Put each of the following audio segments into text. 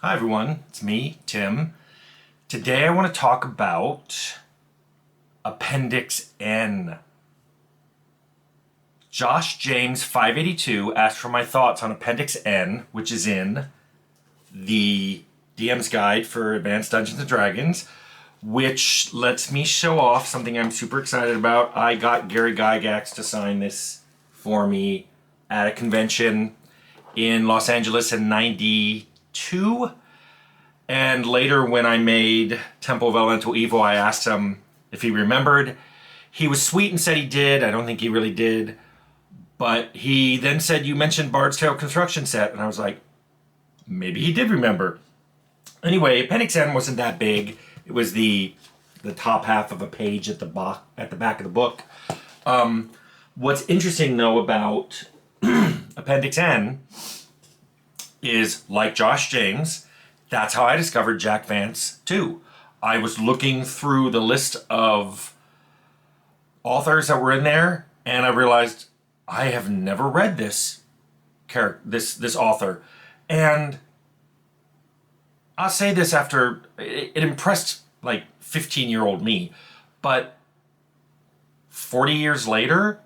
Hi everyone, it's me, Tim. Today I want to talk about Appendix N. Josh James 582 asked for my thoughts on Appendix N, which is in the DM's Guide for Advanced Dungeons and Dragons, which lets me show off something I'm super excited about. I got Gary Gygax to sign this for me at a convention in Los Angeles in '92. And later when I made Temple of Elemental Evil, I asked him if he remembered. He was sweet and said he did. I don't think he really did. But he then said, you mentioned Bard's Tale construction set. And I was like, maybe he did remember. Anyway, Appendix N wasn't that big. It was the top half of a page at the back of the book. What's interesting, though, about Appendix N is, like Josh James, that's how I discovered Jack Vance, too. I was looking through the list of authors that were in there, and I realized I have never read this author. And I'll say this after, it impressed, like, 15-year-old me, but 40 years later,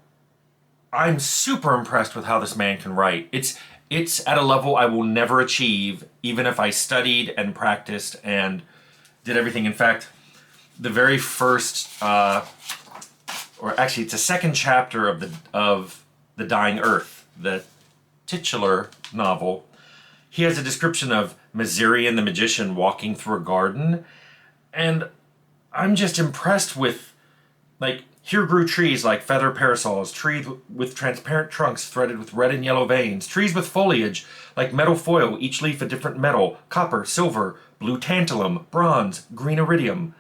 I'm super impressed with how this man can write. It's at a level I will never achieve, even if I studied and practiced and did everything. In fact, the very first, or actually it's a second chapter of the Dying Earth, the titular novel. He has a description of Mazirian the magician walking through a garden, and I'm just impressed with, like, here grew trees like feather parasols, trees with transparent trunks threaded with red and yellow veins, trees with foliage like metal foil, each leaf a different metal, copper, silver, blue tantalum, bronze, green iridium.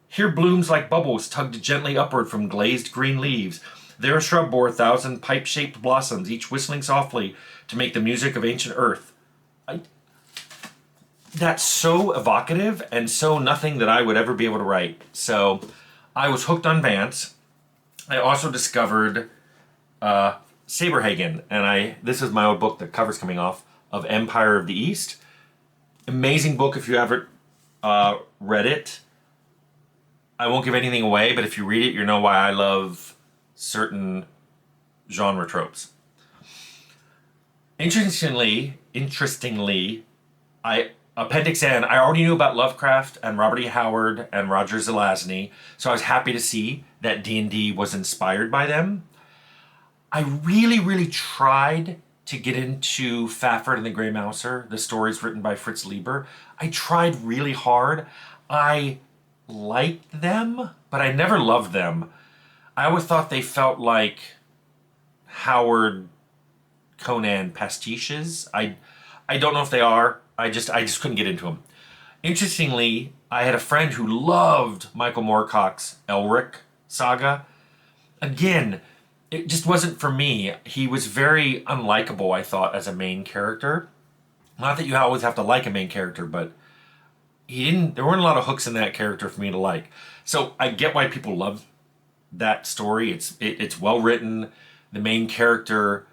Here blooms like bubbles tugged gently upward from glazed green leaves. There a shrub bore 1,000 pipe-shaped blossoms, each whistling softly to make the music of ancient earth. That's so evocative and so nothing that I would ever be able to write. So I was hooked on Vance. I also discovered Saberhagen, and this is my old book, the cover's coming off, of Empire of the East. Amazing book if you haven't read it. I won't give anything away, but if you read it, you know why I love certain genre tropes. Interestingly, Appendix N, I already knew about Lovecraft and Robert E. Howard and Roger Zelazny, so I was happy to see that D&D was inspired by them. I really, really tried to get into Fafhrd and the Grey Mouser, the stories written by Fritz Lieber. I tried really hard. I liked them, but I never loved them. I always thought they felt like Howard Conan pastiches. I don't know if they are. I just couldn't get into them. Interestingly, I had a friend who loved Michael Moorcock's Elric saga. Again, it just wasn't for me. He was very unlikable, I thought, as a main character. Not that you always have to like a main character, but there weren't a lot of hooks in that character for me to like. So I get why people love that story. It's well written. The main character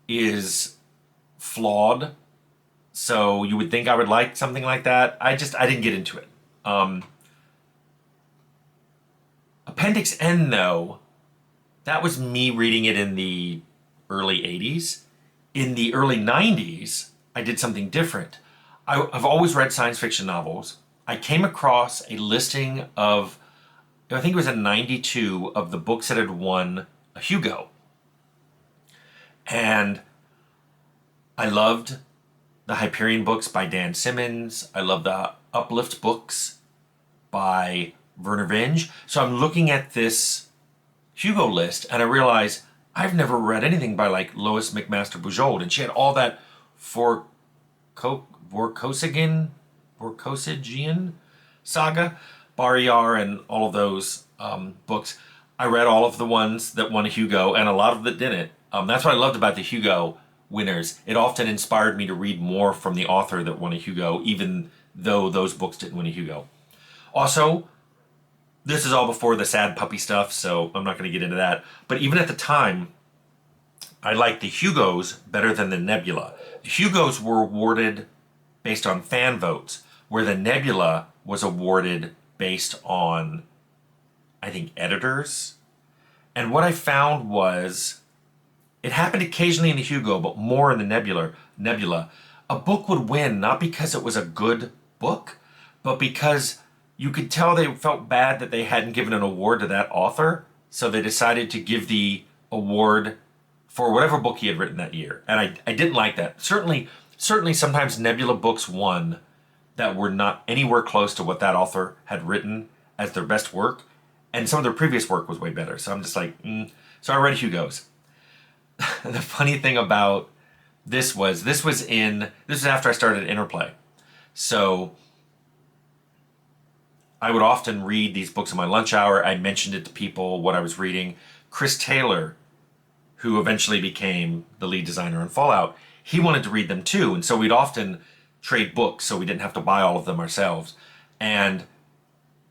is flawed. So you would think I would like something like that. I didn't get into it. Appendix N, though, that was me reading it in the early 80s. In the early 90s, I did something different. I've always read science fiction novels. I came across a listing of, I think it was in '92, of the books that had won a Hugo. And I loved the Hyperion books by Dan Simmons. I love the Uplift books by Werner Vinge. So I'm looking at this Hugo list and I realize I've never read anything by like Lois McMaster Bujold. And she had all that Vorkosigan saga, Barriar, and all of those books. I read all of the ones that won a Hugo and a lot of that didn't. That's what I loved about the Hugo winners. It often inspired me to read more from the author that won a Hugo, even though those books didn't win a Hugo. Also, this is all before the sad puppy stuff, so I'm not going to get into that. But even at the time, I like the Hugos better than the Nebula. The Hugos were awarded based on fan votes, where the Nebula was awarded based on, I think, editors. And what I found was, it happened occasionally in the Hugo, but more in the Nebula. A book would win not because it was a good book, but because you could tell they felt bad that they hadn't given an award to that author, so they decided to give the award for whatever book he had written that year. And I didn't like that. Certainly sometimes Nebula books won that were not anywhere close to what that author had written as their best work, and some of their previous work was way better. So I'm just like, So I read Hugo's. The funny thing about this was after I started Interplay. So I would often read these books in my lunch hour. I mentioned it to people, what I was reading. Chris Taylor, who eventually became the lead designer on Fallout, he wanted to read them too. And so we'd often trade books so we didn't have to buy all of them ourselves. And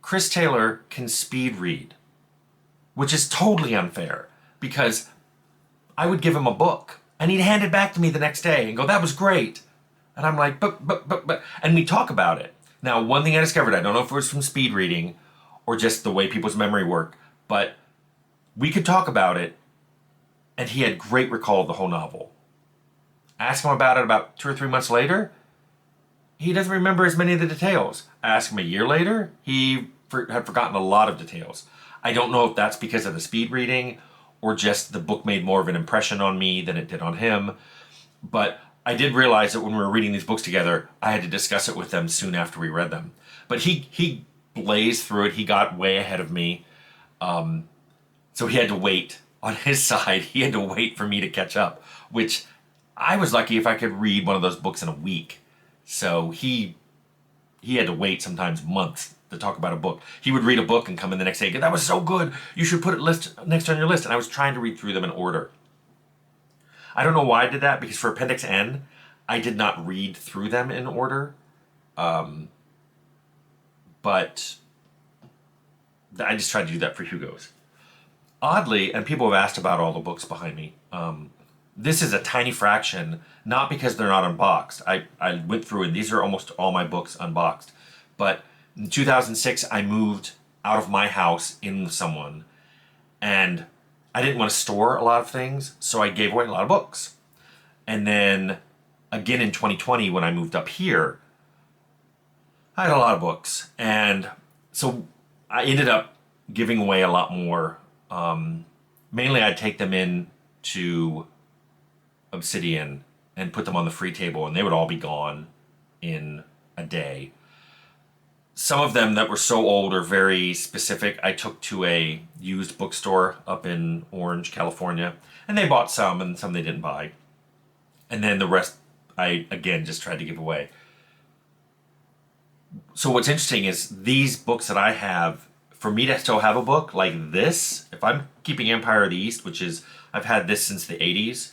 Chris Taylor can speed read, which is totally unfair because I would give him a book and he'd hand it back to me the next day and go, that was great. And I'm like, but, and we talk about it. Now, one thing I discovered, I don't know if it was from speed reading or just the way people's memory work, but we could talk about it and he had great recall of the whole novel. Ask him about it about 2 or 3 months later, he doesn't remember as many of the details. Ask him a year later, he had forgotten a lot of details. I don't know if that's because of the speed reading or just the book made more of an impression on me than it did on him. But I did realize that when we were reading these books together, I had to discuss it with them soon after we read them. But he blazed through it. He got way ahead of me. So he had to wait. On his side, he had to wait for me to catch up, which I was lucky if I could read one of those books in a week. So he had to wait sometimes months to talk about a book. He would read a book and come in the next day and go, that was so good, you should put it next on your list. And I was trying to read through them in order. I don't know why I did that, because for Appendix N, I did not read through them in order. But I just tried to do that for Hugo's. Oddly, and people have asked about all the books behind me, this is a tiny fraction, not because they're not unboxed. I went through and these are almost all my books unboxed. But in 2006, I moved out of my house in with someone, and I didn't want to store a lot of things, so I gave away a lot of books. And then again in 2020, when I moved up here, I had a lot of books. And so I ended up giving away a lot more. Mainly I'd take them in to Obsidian and put them on the free table, and they would all be gone in a day. Some of them that were so old or very specific, I took to a used bookstore up in Orange, California, and they bought some and some they didn't buy. And then the rest, I, again, just tried to give away. So what's interesting is these books that I have, for me to still have a book like this, if I'm keeping Empire of the East, which is, I've had this since the 80s,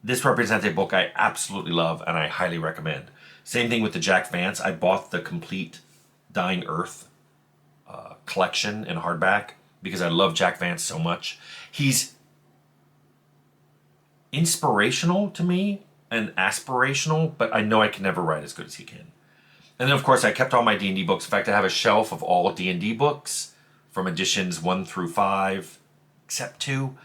this represents a book I absolutely love and I highly recommend. Same thing with the Jack Vance. I bought the complete Dying Earth collection in hardback because I love Jack Vance so much. He's inspirational to me and aspirational, but I know I can never write as good as he can. And then, of course, I kept all my D&D books. In fact, I have a shelf of all D&D books from editions 1 through 5, except 2.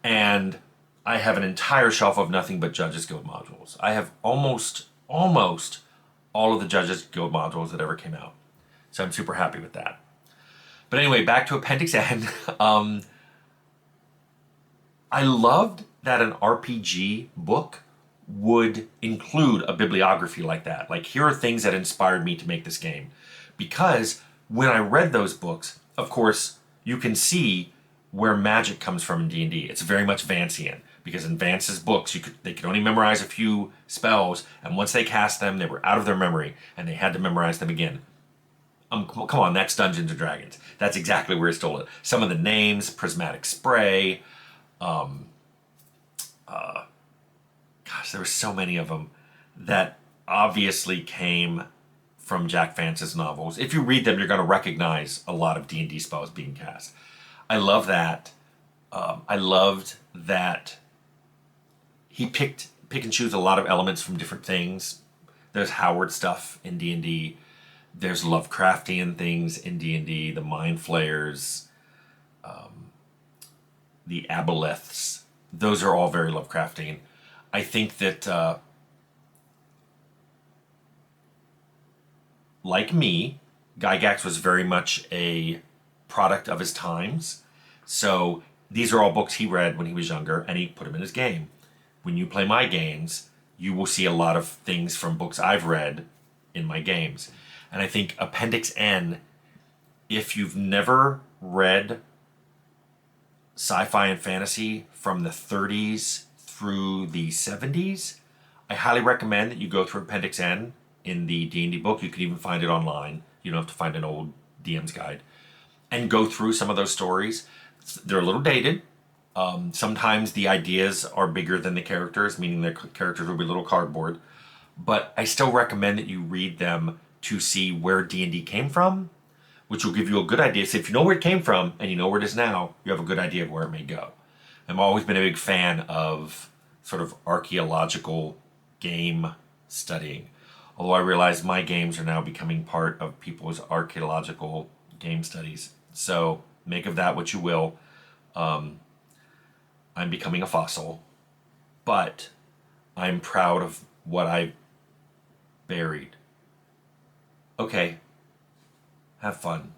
And I have an entire shelf of nothing but Judges Guild modules. I have almost all of the Judges Guild modules that ever came out. So I'm super happy with that. But anyway, back to Appendix N. I loved that an RPG book would include a bibliography like that. Like, here are things that inspired me to make this game. Because when I read those books, of course, you can see where magic comes from in D&D. It's very much Vancian. Because in Vance's books, they could only memorize a few spells, and once they cast them, they were out of their memory, and they had to memorize them again. Come on, that's Dungeons & Dragons. That's exactly where it stole it. Some of the names, Prismatic Spray, there were so many of them that obviously came from Jack Vance's novels. If you read them, you're going to recognize a lot of D&D spells being cast. I love that. I loved that he pick and choose a lot of elements from different things. There's Howard stuff in D&D. There's Lovecraftian things in D&D. The Mind Flayers, the Aboleths. Those are all very Lovecraftian. I think that, like me, Gygax was very much a product of his times. So these are all books he read when he was younger, and he put them in his game. When you play my games, you will see a lot of things from books I've read in my games. And I think Appendix N, if you've never read sci-fi and fantasy from the 30s through the 70s, I highly recommend that you go through Appendix N in the D&D book. You can even find it online. You don't have to find an old DM's guide. And go through some of those stories. They're a little dated. Sometimes the ideas are bigger than the characters, meaning the characters will be a little cardboard. But I still recommend that you read them to see where D&D came from, which will give you a good idea. So if you know where it came from and you know where it is now, you have a good idea of where it may go. I've always been a big fan of sort of archaeological game studying. Although I realize my games are now becoming part of people's archaeological game studies. So make of that what you will. I'm becoming a fossil, but I'm proud of what I buried. Okay, have fun.